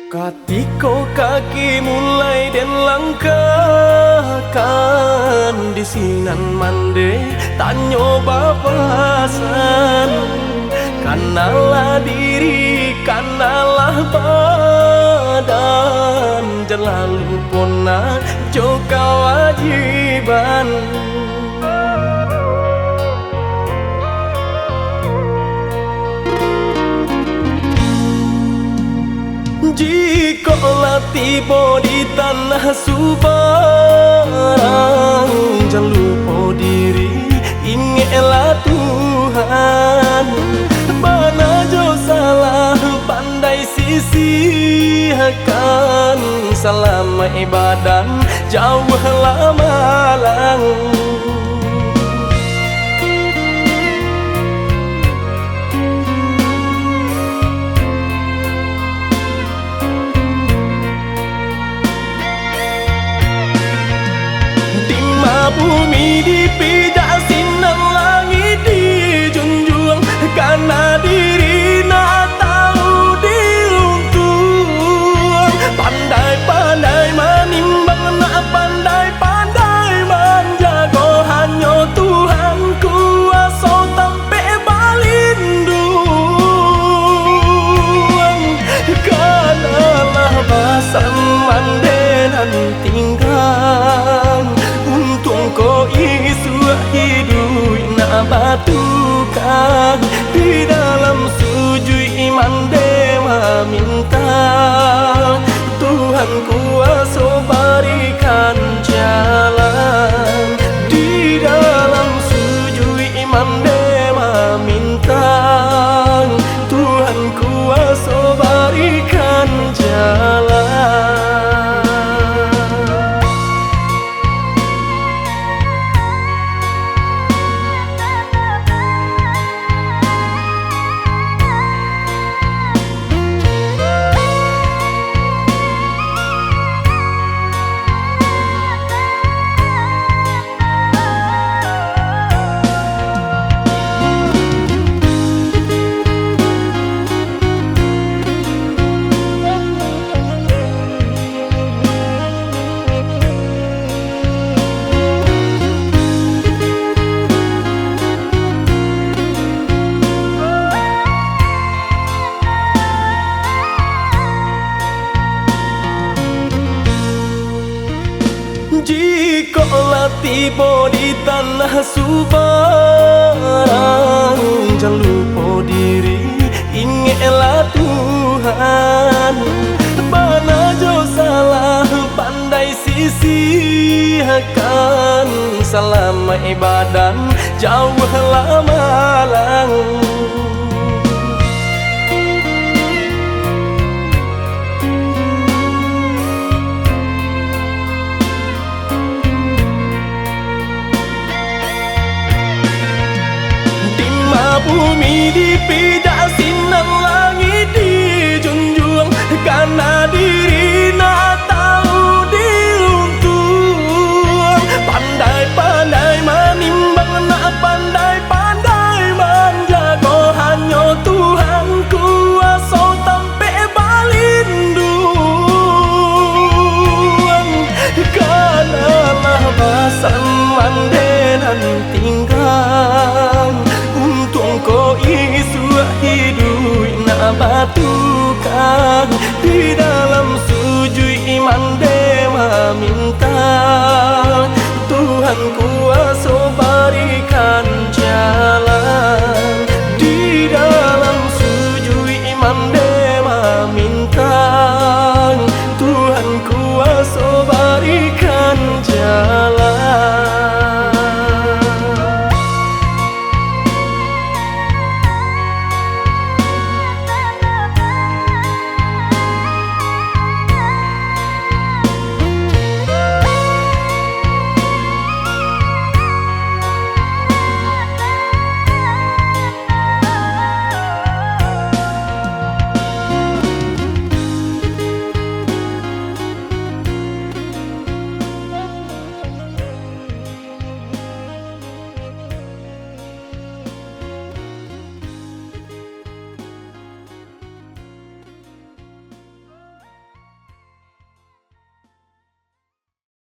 Katiko kaki mulai dan langkahkan di sinan mande tanyo bapasan. Kanalah diri, kanalah badan, jelalu pona joka wajiban. Jikalau tiba di tanah Subarang, jangan lupa diri, ingatlah Tuhan. Mana jo salah pandai sisihkan, selama ibadah jauhlah malang. Bumi dipijak sinar langit dijunjung, karena diri nak tahu diruntuh. Pandai-pandai menimbang, nak pandai-pandai menjaga, hanya Tuhan kuasa tampe balindung. Kanalah basan mandenan tinggal, ko isu hidup na batukan di dalam sujud iman dewa minta Tuhan kuasa berikan jalan. Di dalam sujud iman dewa minta Tuhan kuasa berikan jalan. Jikalau tiba di tanah Subarang, jangan lupa diri, ingatlah Tuhan. Mana jo salah pandai sisihkan, selama ibadah jauhlah malang. Bumi dipijak sinar langit dijunjung, karena diri nak tahu diruntuh. Pandai-pandai menimbang, nak pandai-pandai menjaga, hanya Tuhan kuasa tampe balindung. Kanalah basan mandenan tinggal, ko isu hidup na batukan di